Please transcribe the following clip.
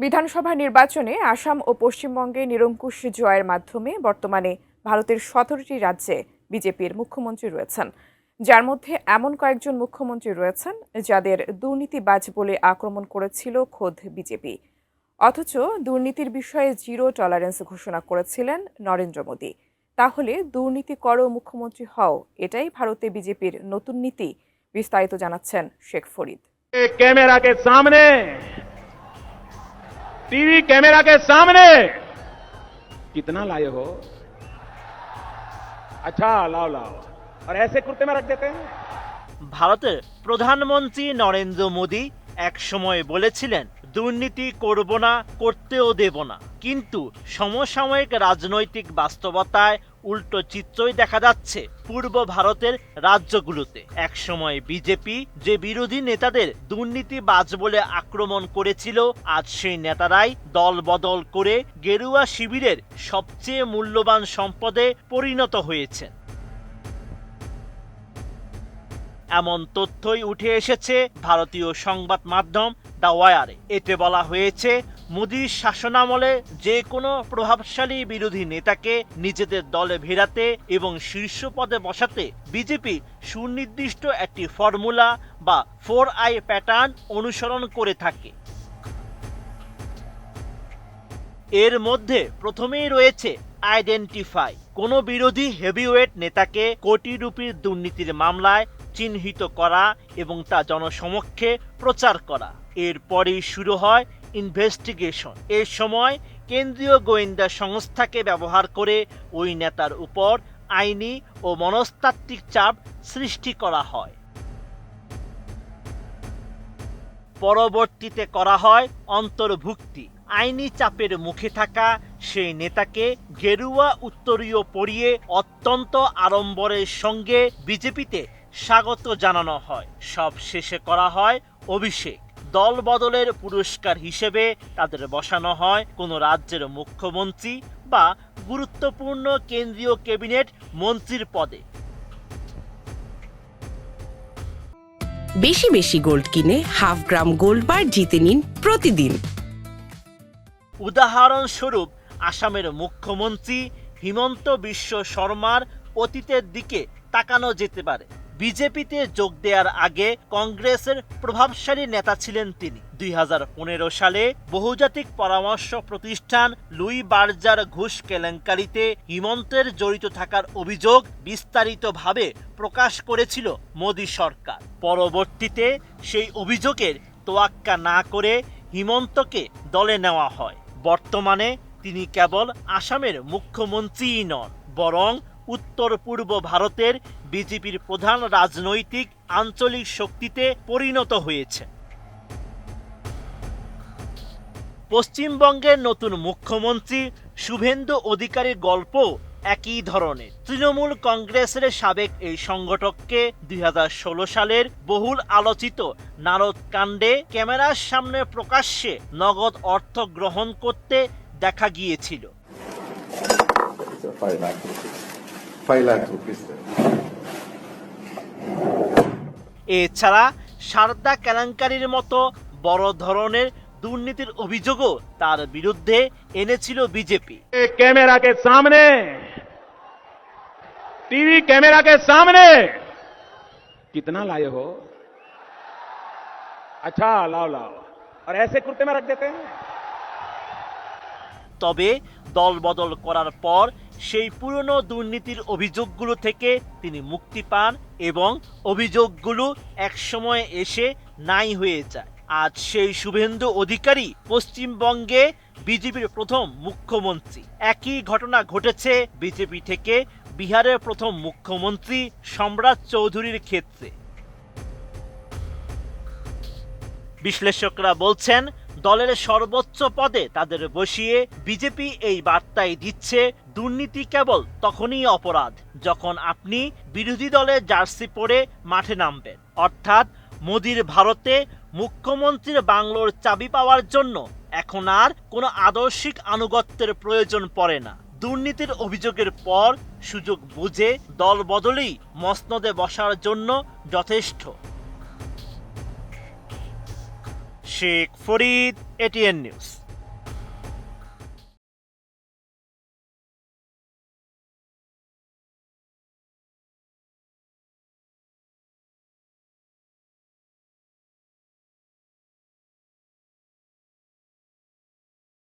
বিধানসভা নির্বাচনে আসাম ও পশ্চিমবঙ্গে নিরঙ্কুশ জয়ের মাধ্যমে বর্তমানে ভারতের ১৭টি রাজ্যে বিজেপির মুখ্যমন্ত্রী রয়েছেন, যার মধ্যে এমন কয়েকজন মুখ্যমন্ত্রী রয়েছেন যাদের দুর্নীতিবাজ বলে আক্রমণ করেছিল খোদ বিজেপি। অথচ দুর্নীতির বিষয়ে জিরো টলারেন্স ঘোষণা করেছিলেন নরেন্দ্র মোদী। তাহলে দুর্নীতি করো মুখ্যমন্ত্রী হও, এটাই ভারতে বিজেপির নতুন নীতি। বিস্তারিত জানাচ্ছেন শেখ ফরিদ। कैमरा के सामने, टीवी कैमरा के सामने कितना लाए हो? अच्छा लाओ लाओ, और ऐसे कुर्ते में रख देते हैं। ভারতের প্রধানমন্ত্রী নরেন্দ্র মোদী এক সময় বলেছিলেন দুর্নীতি করব না, করতেও দেব না। কিন্তু সমসাময়িক রাজনৈতিক বাস্তবতায় উল্টো চিত্রই দেখা যাচ্ছে পূর্ব ভারতের রাজ্যগুলোতে। একসময় বিজেপি যে বিরোধী নেতাদের দুর্নীতিবাজ বলে আক্রমণ করেছিল, আজ সেই নেতারাই দল বদল করে গেরুয়া শিবিরের সবচেয়ে মূল্যবান সম্পদে পরিণত হয়েছেন। এমন তথ্যই উঠে এসেছে ভারতীয় সংবাদ মাধ্যম দ্য ওয়ারে। এতে বলা হয়েছে, মোদীর শাসনামলে যে কোনো প্রভাবশালী বিরোধী নেতাকে নিজেদের দলে ভেড়াতে এবং শীর্ষ পদে বসাতে বিজেপি সুনির্দিষ্ট একটি ফর্মুলা বা 4I প্যাটার্ন অনুসরণ করে থাকে। এর মধ্যে প্রথমেই রয়েছে আইডেন্টিফাই। কোনো বিরোধী হেভিওয়েট নেতাকে কোটি রুপির দুর্নীতির মামলায় চিহ্নিত করা এবং তা জনসমক্ষে প্রচার করা। এরপরেই শুরু হয় ইনভেস্টিগেশন। এর সময় কেন্দ্রীয় গোয়েন্দা সংস্থাকে ব্যবহার করে ওই নেতার উপর আইনি ও মনস্তাত্ত্বিক চাপ সৃষ্টি করা হয়। পরবর্তীতে করা হয় অন্তর্ভুক্তি। আইনি চাপের মুখে থাকা সেই নেতাকে গেরুয়া উত্তরীয় পরিয়ে অত্যন্ত আড়ম্বরের সঙ্গে বিজেপিতে স্বাগত জানানো হয়। সব শেষে করা হয় অভিষেক। দল বদলের পুরস্কার হিসেবে তাদের বসানো হয় কোনো রাজ্যের মুখ্যমন্ত্রী বা গুরুত্বপূর্ণ কেন্দ্রীয় ক্যাবিনেট মন্ত্রীর পদে। বেশি বেশি গোল্ড কিনে হাফ গ্রাম গোল্ড বার জিতে নিন প্রতিদিন। উদাহরণস্বরূপ আসামের মুখ্যমন্ত্রী হিমন্ত বিশ্ব শর্মার অতীতের দিকে তাকানো যেতে পারে। বিজেপিতে যোগ দেওয়ার আগে কংগ্রেসের প্রভাবশালী নেতা ছিলেন তিনি। 2015 সালে বহুজাতিক পরামর্শ প্রতিষ্ঠান লুই বার্জার ঘুষ কেলেঙ্কারিতে হিমন্তের জড়িত থাকার অভিযোগ বিস্তারিতভাবে প্রকাশ করেছিল মোদী সরকার। পরবর্তীতে সেই অভিযোগের তোয়াক্কা না করে হিমন্তকে দলে নেওয়া হয়। বর্তমানে তিনি কেবল আসামের মুখ্যমন্ত্রীই নন, বরং উত্তর পূর্ব ভারতের বিজেপির প্রধান রাজনৈতিক আঞ্চলিক শক্তিতে পরিণত হয়েছে। পশ্চিমবঙ্গের নতুন মুখ্যমন্ত্রী শুভেন্দু অধিকারীর গল্প একই ধরনের। তৃণমূল কংগ্রেসের সাবেক এই সংগঠককে 2016 সালের বহুল আলোচিত নারদ কাণ্ডে ক্যামেরার সামনে প্রকাশ্যে নগদ অর্থ গ্রহণ করতে দেখা গিয়েছিল। এছাড়া সারদা কেলেঙ্কারির মতো বড় ধরনের দুর্নীতির অভিযোগও তার বিরুদ্ধে এনেছিল বিজেপি। कैमरा के सामने, टीवी कैमरा के सामने कितना लाए हो? अच्छा लाओ लाओ, और ऐसे कुर्ते में रख देते हैं। তবে দল বদল করার পর সেই পুরনো দুর্নীতির অভিযোগগুলো থেকে তিনি মুক্তি পান এবং অভিযোগগুলো একসময় এসে নাই হয়ে যায়। আজ সেই শুভেন্দু অধিকারী পশ্চিমবঙ্গে বিজেপির প্রথম মুখ্যমন্ত্রী। একই ঘটনা ঘটেছে বিজেপি থেকে বিহারের প্রথম মুখ্যমন্ত্রী সম্রাট চৌধুরীর ক্ষেত্রে। বিশ্লেষকরা বলছেন, দলের সর্বোচ্চ পদে তাদের বসিয়ে বিজেপি এই বার্তাই দিচ্ছে, দুর্নীতি কেবল তখনই অপরাধ যখন আপনি বিরোধী দলের জার্সি পরে মাঠে নামবেন। অর্থাৎ মোদীর ভারতে মুখ্যমন্ত্রীর বাংলোর চাবি পাওয়ার জন্য এখন আর কোনো আদর্শিক আনুগত্যের প্রয়োজন পড়ে না। দুর্নীতির অভিযোগের পর সুযোগ বুঝে দল বদলেই মসনদে বসার জন্য যথেষ্ট। Sheikh Farid, ATN news.